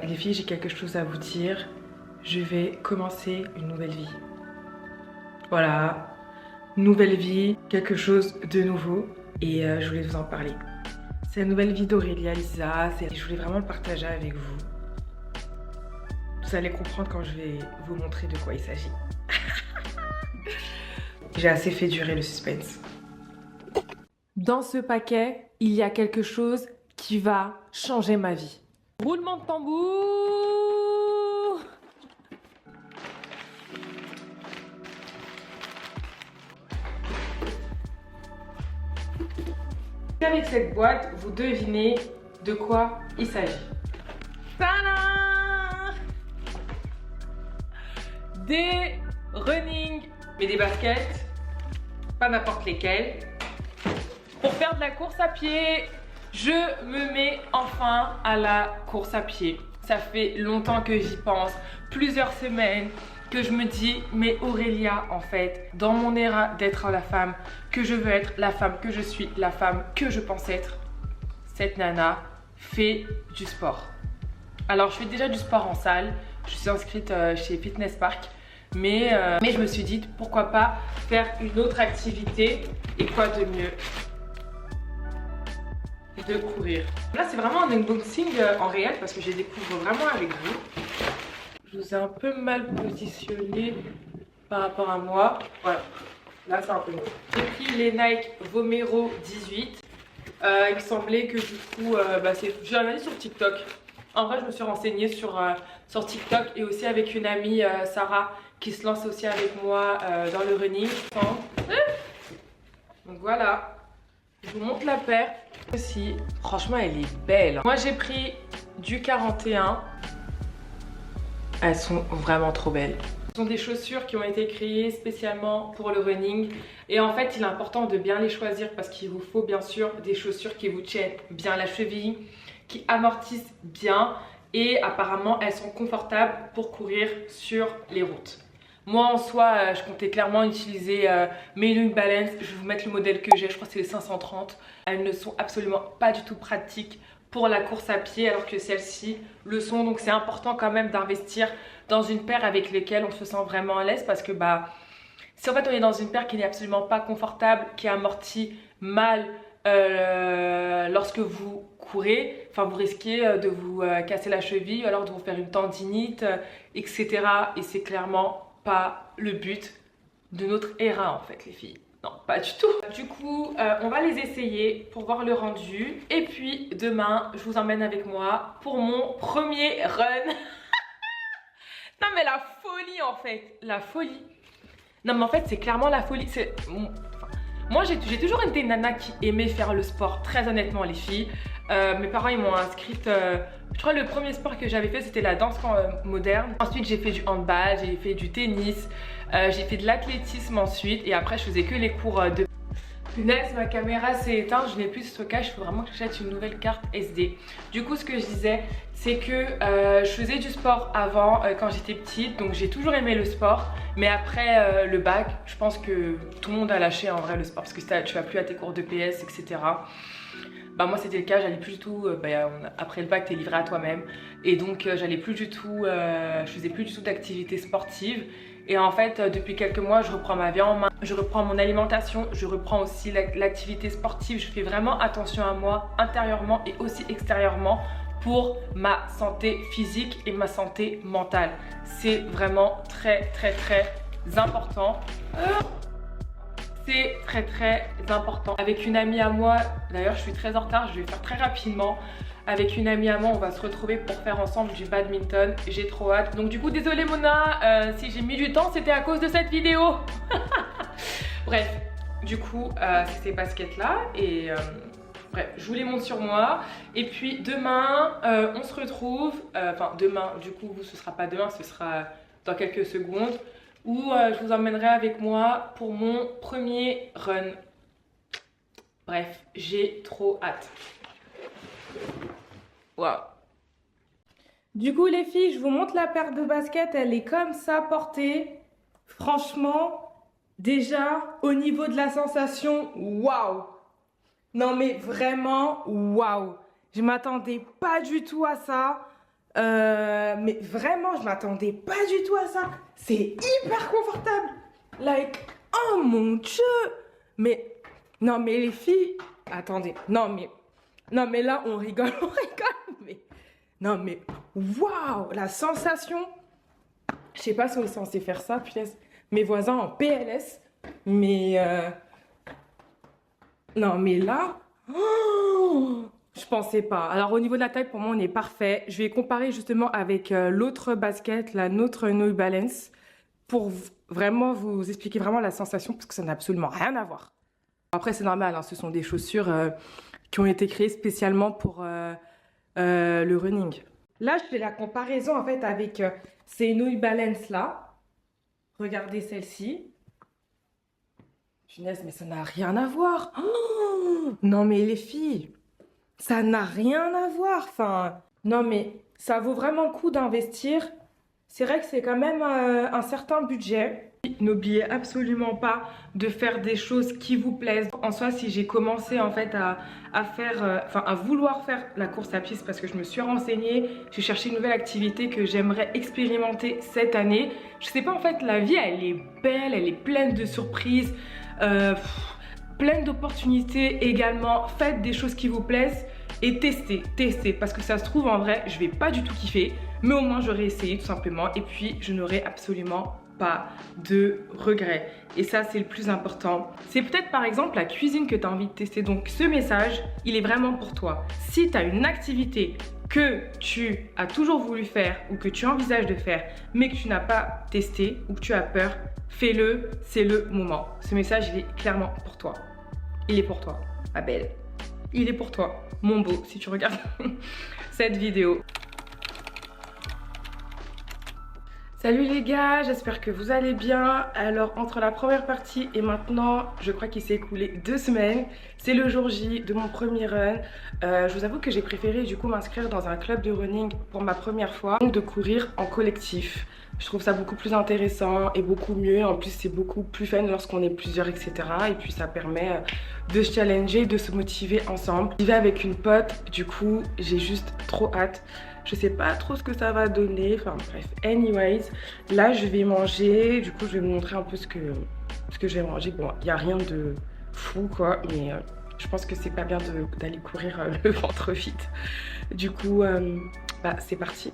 Les filles, j'ai quelque chose à vous dire. Je vais commencer une nouvelle vie. Voilà, nouvelle vie, quelque chose de nouveau. Et je voulais vous en parler. C'est la nouvelle vie d'Aurélia Lisa. Je voulais vraiment le partager avec vous. Vous allez comprendre quand je vais vous montrer de quoi il s'agit. J'ai assez fait durer le suspense. Dans ce paquet, il y a quelque chose qui va changer ma vie. Roulement de tambour! Avec cette boîte, vous devinez de quoi il s'agit. Tadam! Des running, mais des baskets, pas n'importe lesquelles. Pour faire de la course à pied, je me mets enfin à la course à pied. Ça fait longtemps que j'y pense, plusieurs semaines, que je me dis, mais Aurélia, en fait, dans mon éra d'être la femme que je veux être, la femme que je suis, la femme que je pense être, cette nana fait du sport. Alors, je fais déjà du sport en salle, je suis inscrite chez Fitness Park, mais je me suis dit, pourquoi pas faire une autre activité, et quoi de mieux de courir. Là, c'est vraiment un unboxing en réel parce que je les découvre vraiment avec vous. Je vous ai un peu mal positionné par rapport à moi. Voilà, là c'est un peu mieux. J'ai pris les Nike Vomero 18. Il me semblait que du coup, j'ai regardé sur TikTok. En vrai, je me suis renseignée sur TikTok et aussi avec une amie, Sarah, qui se lance aussi avec moi dans le running. Donc voilà, je vous montre la paire. Aussi, franchement, elle est belle. Moi, j'ai pris du 41. Elles sont vraiment trop belles. Ce sont des chaussures qui ont été créées spécialement pour le running. Et en fait, il est important de bien les choisir parce qu'il vous faut bien sûr des chaussures qui vous tiennent bien la cheville, qui amortissent bien. Et apparemment, elles sont confortables pour courir sur les routes. Moi en soi, je comptais clairement utiliser mes New Balance. Je vais vous mettre le modèle que j'ai, je crois que c'est les 530. Elles ne sont absolument pas du tout pratiques pour la course à pied alors que celles-ci le sont. Donc c'est important quand même d'investir dans une paire avec lesquelles on se sent vraiment à l'aise parce que si en fait on est dans une paire qui n'est absolument pas confortable, qui amortit mal lorsque vous courez, enfin vous risquez de vous casser la cheville ou alors de vous faire une tendinite, etc. Et c'est clairement pas le but de notre éra en fait les filles. Non, pas du tout. Du coup, on va les essayer pour voir le rendu. Et puis demain, je vous emmène avec moi pour mon premier run. Non mais la folie en fait, la folie. Non mais en fait c'est clairement la folie. Moi j'ai toujours été une nana qui aimait faire le sport, très honnêtement les filles. Mes parents ils m'ont inscrite, je crois le premier sport que j'avais fait c'était la danse moderne. Ensuite j'ai fait du handball, j'ai fait du tennis, j'ai fait de l'athlétisme ensuite et après je faisais que les cours de... Punaise, ma caméra s'est éteinte, je n'ai plus de stockage, il faut vraiment que j'achète une nouvelle carte SD. Du coup ce que je disais c'est que je faisais du sport avant quand j'étais petite, donc j'ai toujours aimé le sport. Mais après le bac, je pense que tout le monde a lâché en vrai le sport parce que tu vas plus à tes cours de PS, etc. Moi c'était le cas, j'allais plus du tout, après le bac t'es livré à toi-même. Et donc j'allais plus du tout, je faisais plus du tout d'activité sportive. Et en fait depuis quelques mois je reprends ma vie en main, je reprends mon alimentation, je reprends aussi l'activité sportive. Je fais vraiment attention à moi intérieurement et aussi extérieurement pour ma santé physique et ma santé mentale. C'est vraiment très très très important. C'est très très important. Avec une amie à moi, d'ailleurs je suis très en retard, je vais faire très rapidement. Avec une amie à moi, on va se retrouver pour faire ensemble du badminton. J'ai trop hâte. Donc du coup, désolée Mona, si j'ai mis du temps, c'était à cause de cette vidéo. Bref, du coup, c'est ces baskets-là. Et bref, je vous les montre sur moi. Et puis demain, on se retrouve. Enfin, demain, du coup, ce sera pas demain, ce sera dans quelques secondes. Où je vous emmènerai avec moi pour mon premier run. Bref, j'ai trop hâte. Waouh. Du coup les filles, je vous montre la paire de baskets, elle est comme ça portée. Franchement, déjà au niveau de la sensation, waouh. Non mais vraiment, waouh. Je m'attendais pas du tout à ça. Mais vraiment, je m'attendais pas du tout à ça. C'est hyper confortable. Like, oh mon Dieu. Mais, non mais les filles, attendez. Non mais là, on rigole, Mais, non mais, waouh, la sensation. Je sais pas si on est censé faire ça, punaise. Mes voisins en PLS. Mais, non mais là, oh, je pensais pas. Alors au niveau de la taille, pour moi, on est parfait. Je vais comparer justement avec l'autre basket, la nôtre New Balance, pour vraiment vous expliquer vraiment la sensation, parce que ça n'a absolument rien à voir. Après, c'est normal, hein, ce sont des chaussures qui ont été créées spécialement pour le running. Là, je fais la comparaison en fait avec ces New Balance là. Regardez celle-ci. Punaise, mais ça n'a rien à voir. Oh, non mais les filles, ça n'a rien à voir. Enfin, non mais ça vaut vraiment le coup d'investir. C'est vrai que c'est quand même un certain budget. N'oubliez absolument pas de faire des choses qui vous plaisent. En soi, si j'ai commencé en fait à vouloir faire la course à pied, c'est parce que je me suis renseignée, j'ai cherché une nouvelle activité que j'aimerais expérimenter cette année. Je sais pas, en fait, la vie, elle est belle, elle est pleine de surprises, pleine d'opportunités également. Faites des choses qui vous plaisent et testez, parce que ça se trouve en vrai, je vais pas du tout kiffer, mais au moins j'aurai essayé tout simplement et puis je n'aurai absolument pas de regrets. Et ça, c'est le plus important. C'est peut-être par exemple la cuisine que tu as envie de tester. Donc ce message, il est vraiment pour toi. Si tu as une activité que tu as toujours voulu faire ou que tu envisages de faire, mais que tu n'as pas testé ou que tu as peur, fais-le, c'est le moment. Ce message, il est clairement pour toi. Il est pour toi, ma belle. Il est pour toi, mon beau, si tu regardes cette vidéo. Salut les gars, j'espère que vous allez bien. Alors entre la première partie et maintenant, je crois qu'il s'est écoulé 2 semaines. C'est le jour J de mon premier run. Je vous avoue que j'ai préféré du coup m'inscrire dans un club de running pour ma première fois. Donc de courir en collectif. Je trouve ça beaucoup plus intéressant et beaucoup mieux. En plus c'est beaucoup plus fun lorsqu'on est plusieurs, etc. Et puis ça permet de se challenger, de se motiver ensemble. J'y vais avec une pote, du coup j'ai juste trop hâte. Je sais pas trop ce que ça va donner, enfin bref, anyways, là je vais manger, du coup je vais vous montrer un peu ce que je vais manger. Bon, il n'y a rien de fou quoi, mais je pense que c'est pas bien d'aller courir le ventre vide. Du coup, bah c'est parti.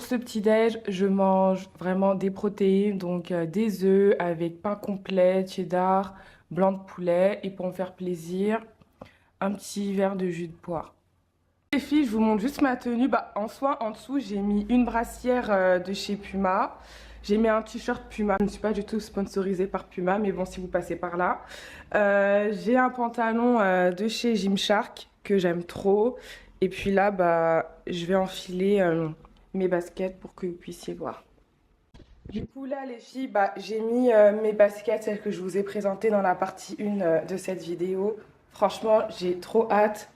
Ce petit déj, je mange vraiment des protéines, donc des œufs avec pain complet, cheddar, blanc de poulet et pour me faire plaisir, un petit verre de jus de poire. Les filles, je vous montre juste ma tenue. Bah, en soi, en dessous, j'ai mis une brassière de chez Puma. J'ai mis un t-shirt Puma. Je ne suis pas du tout sponsorisée par Puma, mais bon, si vous passez par là. J'ai un pantalon de chez Gymshark que j'aime trop. Et puis là, bah, je vais enfiler mes baskets pour que vous puissiez voir. Du coup là les filles, bah, j'ai mis mes baskets, celles que je vous ai présentées dans la partie 1 de cette vidéo. Franchement j'ai trop hâte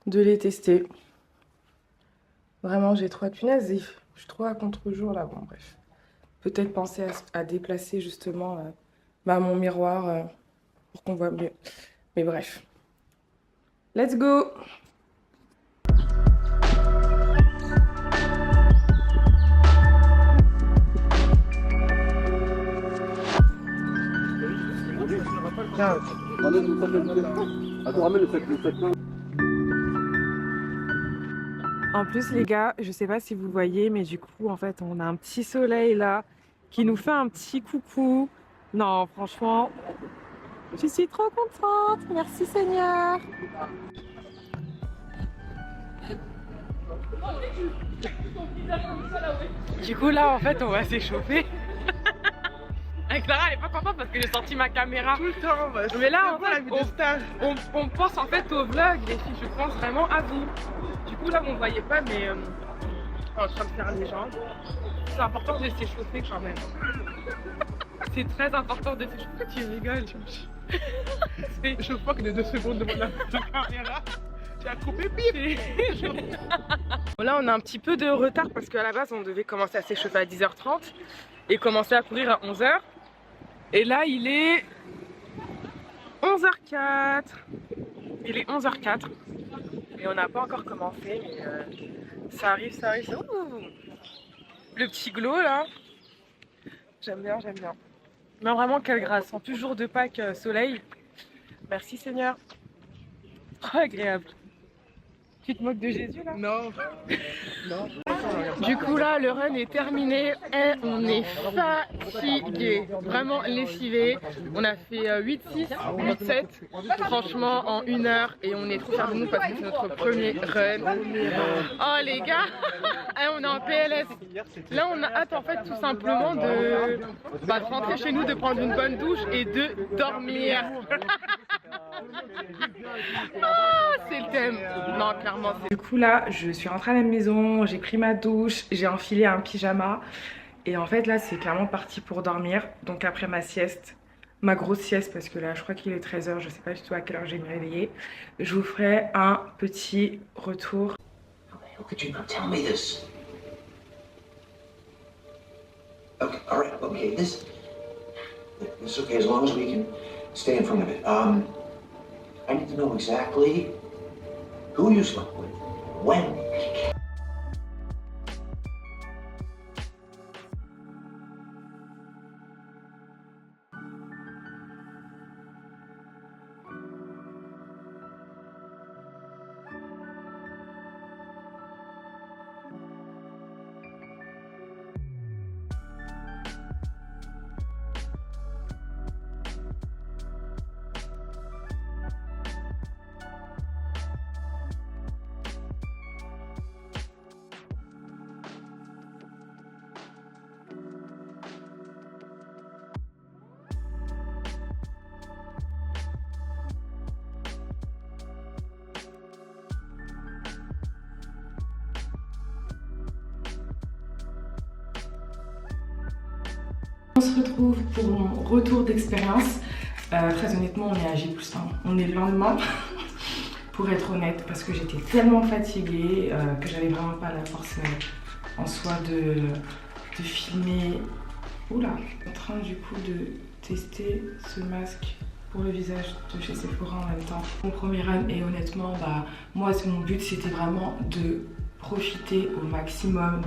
de les tester. Vraiment j'ai trop hâte. Punaise, je suis trop à contre-jour là, bon bref. Peut-être penser à déplacer justement bah, mon miroir pour qu'on voit mieux. Mais bref. Let's go! En plus les gars, je sais pas si vous voyez, mais du coup en fait on a un petit soleil là qui nous fait un petit coucou. Non franchement, je suis trop contente, merci Seigneur. Du coup là en fait on va s'échauffer. Clara elle est pas contente parce que j'ai sorti ma caméra tout le temps. Bah, mais là en fait, on pense en fait au vlog les filles, je pense vraiment à vous. Du coup là vous ne voyez pas mais en train de faire les jambes. C'est important de s'échauffer quand même. C'est très important de s'échauffer. Tu rigoles. Je crois que de 2 secondes devant la caméra. Tu as coupé pied. Bon, là on a un petit peu de retard parce qu'à la base on devait commencer à s'échauffer à 10h30 et commencer à courir à 11h. Et là il est 11h04. Il est 11h04 et on n'a pas encore commencé, mais ça arrive, ça arrive. Ouh, le petit glow là, j'aime bien, j'aime bien. Mais vraiment quelle grâce, en plus jour de Pâques, soleil. Merci Seigneur. Trop agréable. Tu te moques de Jésus là? Non. Non. Du coup là le run est terminé et on est fatigué, vraiment lessivé. On a fait 8-6, 8-7 franchement en 1 heure et on est trop fiers de nous parce que c'est notre premier run. Oh les gars, on est en PLS. Là on a hâte en fait tout simplement de rentrer chez nous, de prendre une bonne douche et de dormir. Oh, c'est le thème. Non, clairement. Du coup là, je suis rentrée à la maison, j'ai pris ma douche, j'ai enfilé un pyjama et en fait là, c'est clairement parti pour dormir. Donc après ma sieste, ma grosse sieste parce que là, je crois qu'il est 13h, je sais pas du tout à quelle heure je vais me réveiller. Je vous ferai un petit retour. How could you not tell me this? Okay, all right, okay, this is okay as long as we can stay in front of it. I need to know exactly who you slept with, when. On se retrouve pour mon retour d'expérience. Très honnêtement, on est à J+1. On est le lendemain, pour être honnête, parce que j'étais tellement fatiguée que j'avais vraiment pas la force en soi de filmer. Oula, je suis en train du coup de tester ce masque pour le visage de chez Sephora en même temps. Mon premier run et honnêtement, moi mon but c'était vraiment de profiter au maximum,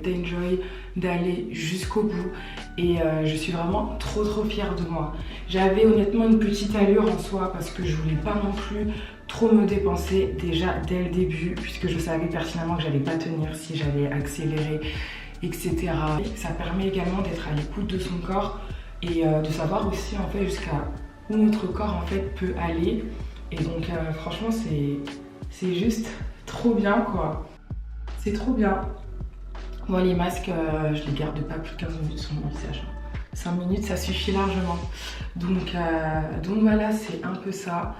d'enjoy, d'aller jusqu'au bout et je suis vraiment trop fière de moi. J'avais honnêtement une petite allure en soi parce que je voulais pas non plus trop me dépenser déjà dès le début puisque je savais pertinemment que j'allais pas tenir si j'allais accélérer, etc. Ça permet également d'être à l'écoute de son corps et de savoir aussi en fait jusqu'à où notre corps en fait peut aller et donc franchement c'est juste trop bien quoi. C'est trop bien. Moi les masques, je les garde pas plus de 15 minutes sur mon visage. 5 minutes ça suffit largement. Donc voilà, c'est un peu ça.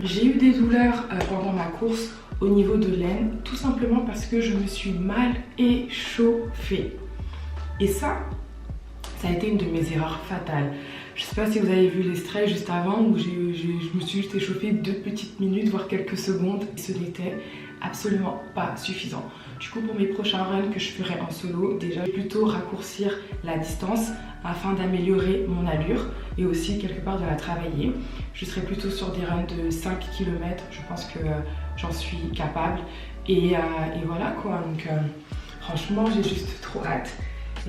J'ai eu des douleurs pendant ma course au niveau de l'aine, tout simplement parce que je me suis mal échauffée. Et ça a été une de mes erreurs fatales. Je sais pas si vous avez vu l'extrait juste avant où je me suis juste échauffée 2 petites minutes, voire quelques secondes. Ce n'était absolument pas suffisant. Du coup, pour mes prochains runs que je ferai en solo, déjà plutôt raccourcir la distance afin d'améliorer mon allure et aussi quelque part de la travailler. Je serai plutôt sur des runs de 5 km, je pense que j'en suis capable. Et voilà quoi, donc franchement j'ai juste trop hâte.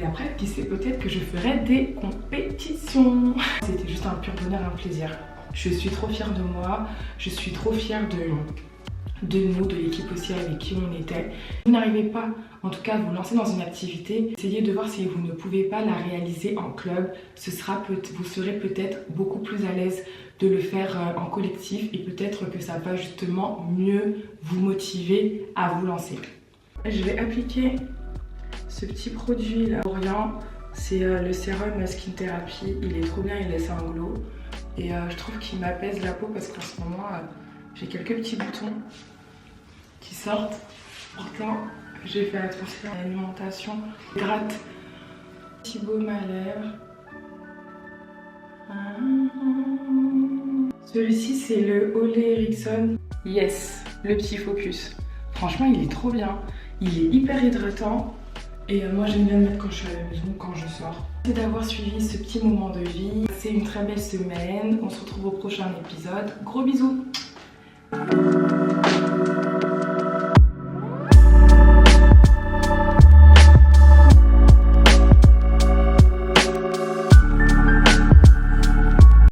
Et après, qui sait, peut-être que je ferai des compétitions. C'était juste un pur bonheur, un plaisir. Je suis trop fière de moi, je suis trop fière de nous, de l'équipe aussi avec qui on était. Vous n'arrivez pas, en tout cas, à vous lancer dans une activité, essayez de voir si vous ne pouvez pas la réaliser en club. Vous serez peut-être beaucoup plus à l'aise de le faire en collectif et peut-être que ça va justement mieux vous motiver à vous lancer. Je vais appliquer ce petit produit là, Orient, c'est le sérum Skin Therapy. Il est trop bien, il laisse un glow et je trouve qu'il m'apaise la peau parce qu'en ce moment j'ai quelques petits boutons qui sortent. Pourtant j'ai fait attention à l'alimentation. Gratte, petit baume à lèvres. Celui-ci c'est le Ole Erickson Yes. le petit focus. Franchement, il est trop bien. Il est hyper hydratant. Et moi, j'aime bien le mettre quand je suis à la maison, quand je sors. Merci d'avoir suivi ce petit moment de vie. C'est une très belle semaine. On se retrouve au prochain épisode. Gros bisous.